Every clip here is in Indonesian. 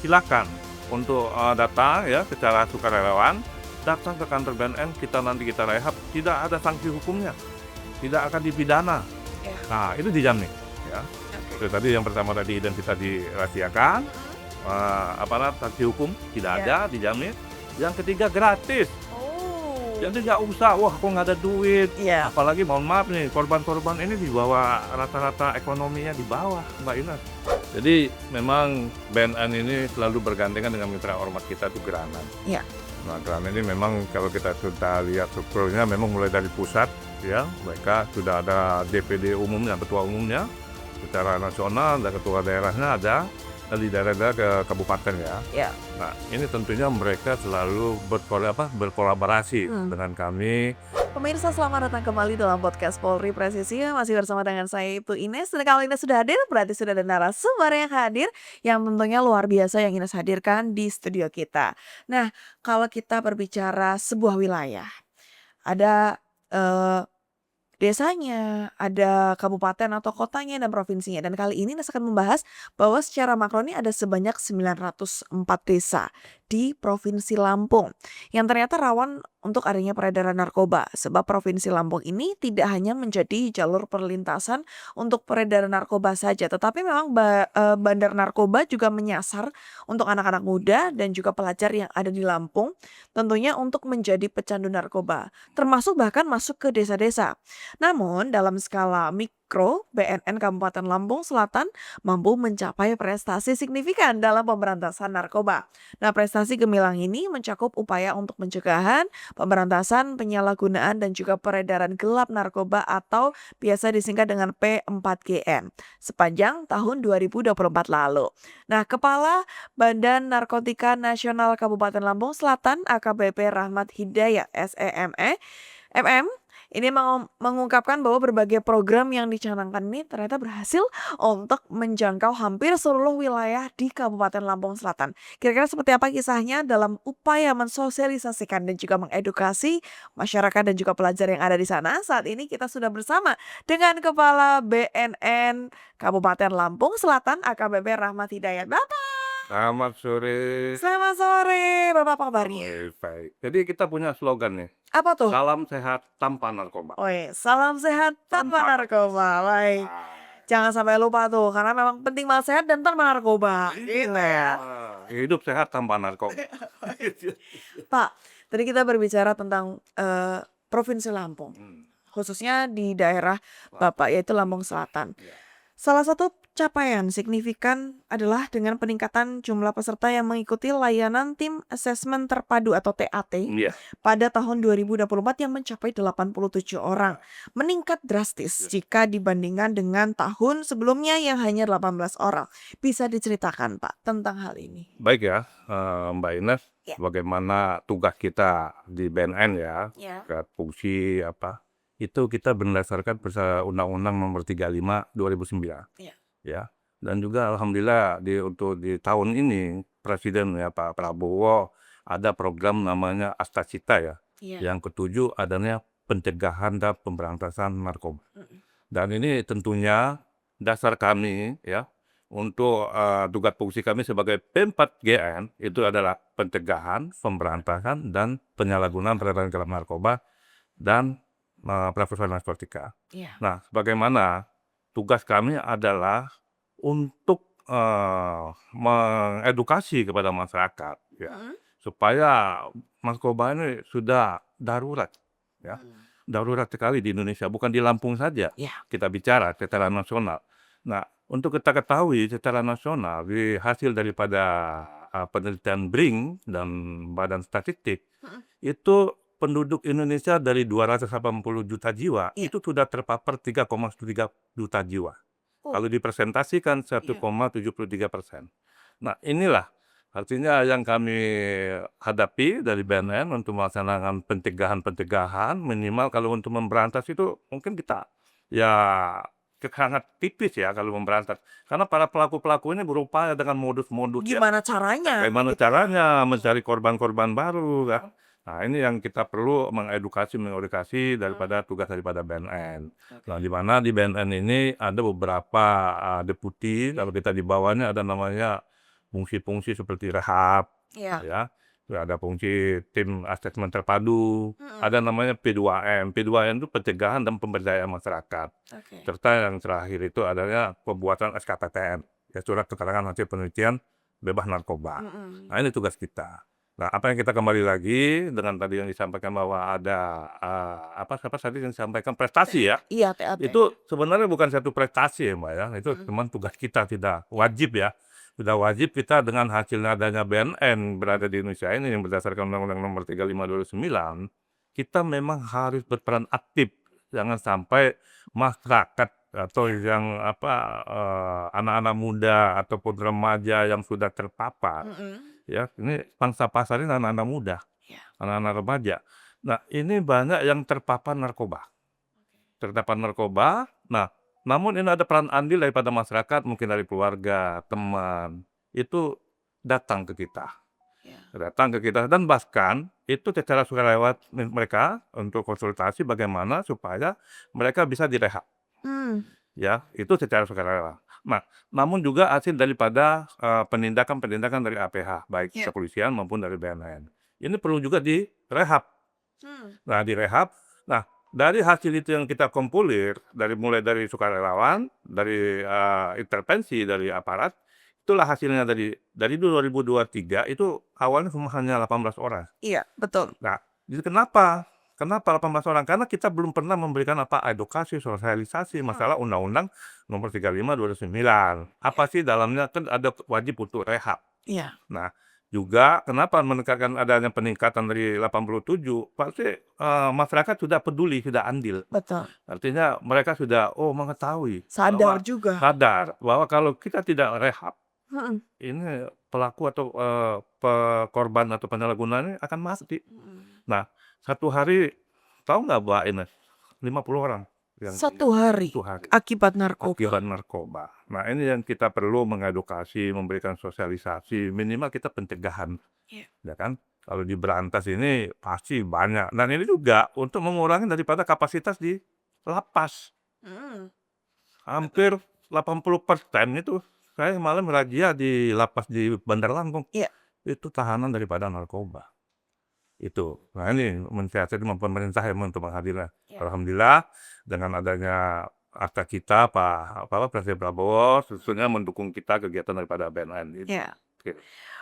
silakan untuk datang ya secara sukarelawan, datang ke kantor BNN, nanti kita rehab, tidak ada sanksi hukumnya, tidak akan dipidana. Ya. Nah, itu dijamin ya. Oke. Itu tadi yang pertama tadi identitas dirahasiakan, sanksi hukum tidak ada, dijamin. Yang ketiga gratis. Oh. Jadi nggak usah, wah kok nggak ada duit. Iya. Apalagi mohon maaf nih, korban-korban ini di bawah rata-rata ekonominya di bawah, Mbak Ines. Jadi memang BNN ini selalu bergandengan dengan mitra ormas kita tuh Geranan. Iya. Nah, Geranan ini memang kalau kita sudah lihat strukturnya memang mulai dari pusat ya, mereka sudah ada DPD umumnya, ketua umumnya secara nasional, dan ketua daerahnya ada di daerah-daerah ke kabupaten ya. Ya. Nah, ini tentunya mereka selalu berkolaborasi dengan kami. Pemirsa, selamat datang kembali dalam podcast Polri Presisi. Masih bersama dengan saya Ibtu Ines. Dan kalau Ines sudah hadir, berarti sudah ada narasumber yang hadir, yang tentunya luar biasa yang Ines hadirkan di studio kita. Nah, kalau kita berbicara sebuah wilayah, ada desanya, ada kabupaten atau kotanya dan provinsinya. Dan kali ini Ines akan membahas bahwa secara makro ini ada sebanyak 904 desa di Provinsi Lampung yang ternyata rawan untuk adanya peredaran narkoba. Sebab Provinsi Lampung ini tidak hanya menjadi jalur perlintasan untuk peredaran narkoba saja, tetapi memang bandar narkoba juga menyasar untuk anak-anak muda dan juga pelajar yang ada di Lampung, tentunya untuk menjadi pecandu narkoba, termasuk bahkan masuk ke desa-desa. Namun dalam skala mikro, BNN Kabupaten Lampung Selatan mampu mencapai prestasi signifikan dalam pemberantasan narkoba. Nah, prestasi gemilang ini mencakup upaya untuk pencegahan, pemberantasan, penyalahgunaan, dan juga peredaran gelap narkoba atau biasa disingkat dengan P4GN sepanjang tahun 2024 lalu. Nah, Kepala Badan Narkotika Nasional Kabupaten Lampung Selatan AKBP Rahmat Hidayat MM ini mengungkapkan bahwa berbagai program yang dicanangkan ini ternyata berhasil untuk menjangkau hampir seluruh wilayah di Kabupaten Lampung Selatan. Kira-kira seperti apa kisahnya dalam upaya mensosialisasikan dan juga mengedukasi masyarakat dan juga pelajar yang ada di sana? Saat ini kita sudah bersama dengan Kepala BNN Kabupaten Lampung Selatan AKBP Rahmat Hidayat. Bapak, Selamat sore. selamat sore. Bapak, apa kabarnya? Baik. Jadi kita punya slogan nih, Apa tuh? salam sehat tanpa narkoba. Salam sehat tanpa narkoba. Baik. Jangan sampai lupa tuh, karena memang penting banget sehat dan tanpa narkoba. Gitu ya. Hidup sehat tanpa narkoba. Pak, tadi kita berbicara tentang Provinsi Lampung, khususnya di daerah Bapak yaitu Lampung Selatan. Salah satu capaian signifikan adalah dengan peningkatan jumlah peserta yang mengikuti layanan tim asesmen terpadu atau TAT Iya. pada tahun 2024 yang mencapai 87 orang. Meningkat drastis jika dibandingkan dengan tahun sebelumnya yang hanya 18 orang. Bisa diceritakan Pak tentang hal ini? Baik ya, Mbak Ines, Ya. bagaimana tugas kita di BNN ya, Ya. fungsi apa, itu kita berdasarkan Undang-Undang Nomor 35 2009. Iya. Ya, dan juga alhamdulillah untuk di tahun ini Presiden ya Pak Prabowo ada program namanya Astacita ya. Iya. Yang ketujuh adanya pencegahan dan pemberantasan narkoba. Dan ini tentunya dasar kami ya untuk tugas fungsi kami sebagai P4GN itu adalah pencegahan, pemberantasan, dan penyalahgunaan peredaran gelap narkoba dan perampasan narkotika. Iya. Nah, bagaimana tugas kami adalah untuk mengedukasi kepada masyarakat ya, supaya narkoba ini sudah darurat ya. Darurat sekali di Indonesia, bukan di Lampung saja. Ya. Kita bicara secara nasional. Nah, untuk kita ketahui secara nasional di hasil daripada penelitian BRIN dan Badan Statistik itu penduduk Indonesia dari 280 juta jiwa itu sudah terpapar 3,3 juta jiwa. Kalau dipresentasikan 1,73%. Nah, inilah artinya yang kami hadapi dari BNN untuk melaksanakan pencegahan minimal kalau untuk memberantas itu mungkin kita ya sangat tipis ya kalau memberantas. Karena para pelaku-pelaku ini berupaya dengan modus-modus ya. Gimana caranya? Bagaimana caranya mencari korban-korban baru kan. Nah, ini yang kita perlu mengedukasi daripada tugas daripada BNN. Nah, di mana di BNN ini ada beberapa deputi, kalau kita di bawahnya ada namanya fungsi-fungsi seperti rehab, Iya. ya. Ada fungsi tim asesmen terpadu, Mhm. ada namanya P2M. P2M itu pencegahan dan pemberdayaan masyarakat. Oke. Serta yang terakhir itu adanya pembuatan SKPTN, ya surat keterangan hasil penelitian bebas narkoba. Mhm. Nah, ini tugas kita. Nah, apa yang kita kembali lagi dengan tadi yang disampaikan bahwa ada apa tadi yang disampaikan prestasi ya. Iya, TAP. Itu sebenarnya bukan satu prestasi ya Mbak ya, itu Mhm. cuman tugas kita, tidak wajib ya. Sudah wajib kita dengan hasil adanya BNN berada di Indonesia ini yang berdasarkan Undang-Undang Nomor 35 2009, kita memang harus berperan aktif. Jangan sampai masyarakat atau yang anak-anak muda ataupun remaja yang sudah terpapar, Mhm. ya ini pangsa pasarnya anak-anak muda, Iya. anak-anak remaja. Nah, ini banyak yang terpapar narkoba. Nah, namun ini ada peran andil daripada masyarakat, mungkin dari keluarga, teman, itu datang ke kita. Iya. Datang ke kita dan bahkan itu secara sukarela mereka untuk konsultasi bagaimana supaya mereka bisa direhab, Mmm. ya, itu secara sukarela. Nah, namun juga hasil daripada, penindakan-penindakan dari APH, baik Iya. kepolisian maupun dari BNN. Ini perlu juga direhab. Mmm. Nah, direhab. Nah, dari hasil itu yang kita kumpulir, mulai dari sukarelawan, dari intervensi dari aparat, itulah hasilnya dari 2023 itu awalnya cuma hanya 18 orang. Iya, betul. Nah, jadi kenapa? Kenapa 18 orang? Karena kita belum pernah memberikan edukasi, sosialisasi masalah Undang-Undang Nomor 35 2009. Apa sih dalamnya? Kan ada wajib untuk rehab. Iya. Nah, juga kenapa menekankan adanya peningkatan dari 87, pasti masyarakat sudah peduli, sudah andil. Betul. Artinya mereka sudah mengetahui Sadar bahwa juga. kalau kita tidak rehab, Mhm. ini pelaku atau korban atau penyalahgunanya akan mati. Mhm. Nah, satu hari tahu nggak Mbak Ines, 50 orang yang 1 hari satu hari akibat narkoba. akibat narkoba. Nah, ini yang kita perlu mengedukasi, memberikan sosialisasi, minimal kita pencegahan, Iya. ya kan? Kalau diberantas ini pasti banyak. Dan ini juga untuk mengurangi daripada kapasitas di lapas. Mhm. Hampir 80% itu saya malah razia di lapas di Bandar Lampung. Iya. Itu tahanan daripada narkoba. Itu. Nah, ini mensiasati pemerintah ya untuk menghadirnya. Iya. Alhamdulillah dengan adanya akta kita Presiden Prabowo tentunya mendukung kita kegiatan daripada BNN itu. Iya. Oke.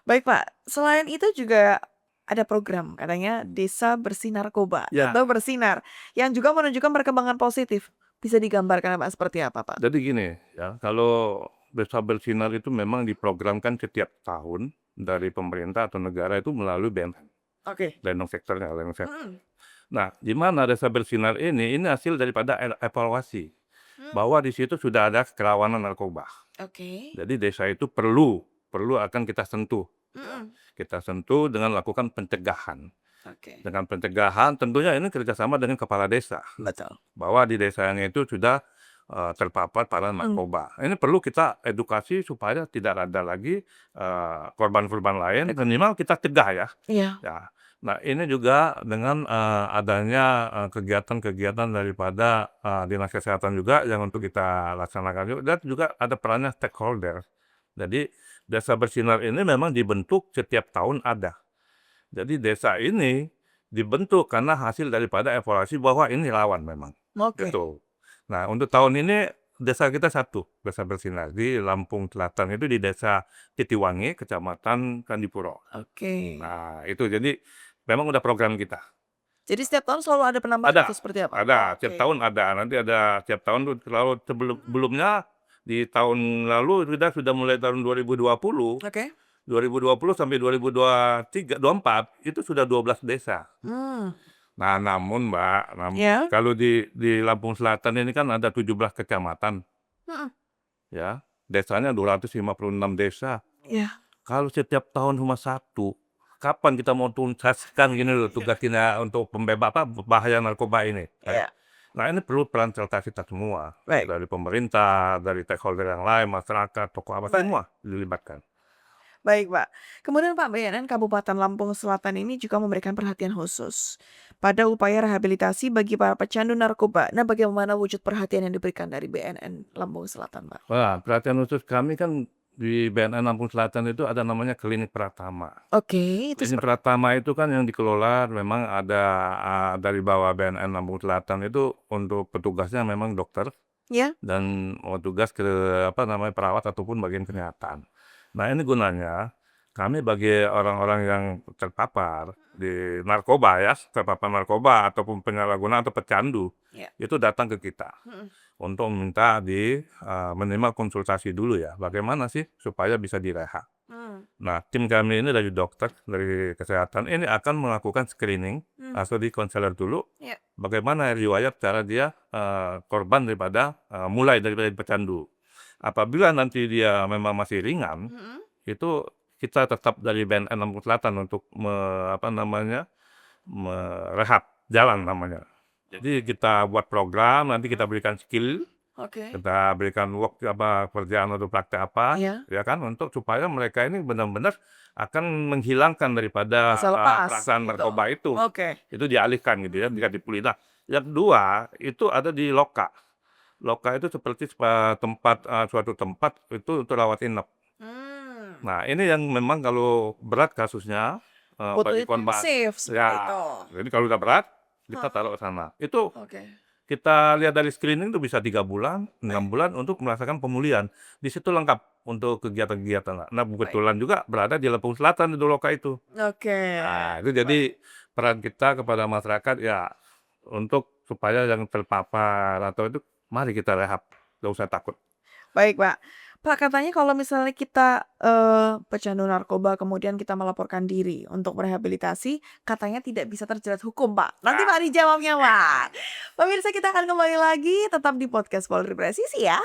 Baik, Pak. Selain itu juga ada program katanya Desa Bersih Narkoba Ya, atau Bersinar yang juga menunjukkan perkembangan positif. Bisa digambarkan Pak seperti apa, Pak? jadi gini ya, kalau Desa Bersinar itu memang diprogramkan setiap tahun dari pemerintah atau negara itu melalui BNN, Oke. Lenong sektornya, Lenong sektor. Mhm. Nah, di mana Desa Bersinar ini hasil daripada evaluasi bahwa di situ sudah ada kerawanan narkoba. Oke. Jadi desa itu perlu akan kita sentuh. Mhm. Kita sentuh dengan lakukan pencegahan. Oke. Dengan pencegahan tentunya ini kerjasama dengan kepala desa. Betul. Bahwa di desanya itu sudah terpapar pada Mhm. narkoba. Ini perlu kita edukasi supaya tidak ada lagi korban-korban lain, minimal kita cegah ya. Iya. Ya. Nah, ini juga dengan adanya kegiatan-kegiatan daripada Dinas Kesehatan juga yang untuk kita laksanakan juga, dan juga ada perannya stakeholder. Jadi Desa Bersinar ini memang dibentuk setiap tahun ada. Jadi desa ini dibentuk karena hasil daripada evaluasi bahwa ini rawan memang. Oke. Gitu. Nah, untuk tahun ini desa kita satu, Desa Bersinar di Lampung Selatan itu di Desa Titiwangi, Kecamatan Candipuro. Oke. Nah, itu jadi memang udah program kita. Jadi setiap tahun selalu ada penambahan Ada, atau seperti apa? ada, tiap Oke. tahun ada. Nanti ada tiap tahun tuh selalu sebelumnya di tahun lalu kita sudah mulai tahun 2020 Oke. sampai 2023 24 itu sudah 12 desa. Hmm. Nah, namun Mbak, Ya. kalau di Lampung Selatan ini kan ada 17 kecamatan, Mhm. ya. Desanya 256 desa. Iya. Kalau setiap tahun cuma satu, kapan kita mau tuntaskan gini loh tugas kita untuk bahaya narkoba ini, ya. Iya. Nah, ini perlu peran serta kita semua, Baik. dari pemerintah, dari stakeholder yang lain, masyarakat, tokoh apa, Baik. semua dilibatkan. Baik, Pak. Kemudian Pak, BNN Kabupaten Lampung Selatan ini juga memberikan perhatian khusus pada upaya rehabilitasi bagi para pecandu narkoba. Nah, bagaimana wujud perhatian yang diberikan dari BNN Lampung Selatan, Pak? Wah, perhatian khusus kami kan di BNN Lampung Selatan itu ada namanya Klinik Pratama. Oke, itu Klinik Pratama itu kan yang dikelola memang ada, dari bawah BNN Lampung Selatan itu untuk petugasnya memang dokter ya? dan tugas ke perawat ataupun bagian kesehatan. Nah, ini gunanya kami bagi orang-orang yang terpapar di narkoba ya, terpapar narkoba ataupun penyalahguna atau pecandu, Ya. itu datang ke kita Mhm. untuk minta menerima konsultasi dulu ya, bagaimana sih supaya bisa direhab. Mmm. Nah, tim kami ini dari dokter, dari kesehatan ini akan melakukan screening atau di konselor dulu, Ya. bagaimana riwayat cara dia korban daripada mulai daripada pecandu. Apabila nanti dia memang masih ringan, Mhm. itu kita tetap dari BNN Lampung Selatan untuk merehab jalan namanya. Jadi kita buat program, nanti kita berikan skill, Oke. kita berikan kerjaan atau praktek apa, Iya. ya kan, untuk supaya mereka ini benar-benar akan menghilangkan daripada Bisa lepas perasaan gitu. narkoba itu. Oke. Itu dialihkan gitu ya, bisa dipulih. Nah, yang kedua itu ada di Loka. Loka itu seperti suatu tempat itu untuk rawat inap. Mmm. Nah, ini yang memang kalau berat kasusnya Butuh bagi korban, intensif seperti ya, itu. jadi kalau udah berat kita Heeh. taruh ke sana. Itu Oke. kita lihat dari screening itu bisa 3 bulan, 6 Baik. bulan untuk merasakan pemulihan. Di situ lengkap untuk kegiatan-kegiatan. Nah, Baik. kebetulan juga berada di Lampung Selatan di Loka itu. Oke. Nah, itu jadi peran kita kepada masyarakat ya untuk supaya yang terpapar atau itu mari kita rehab, nggak usah takut. Baik, Pak. Pak, katanya kalau misalnya kita, pecandu narkoba kemudian kita melaporkan diri untuk rehabilitasi, katanya tidak bisa terjerat hukum, Pak. Nanti Pak dijawabnya, Pak. Pemirsa, kita akan kembali lagi tetap di podcast Polri Presisi ya.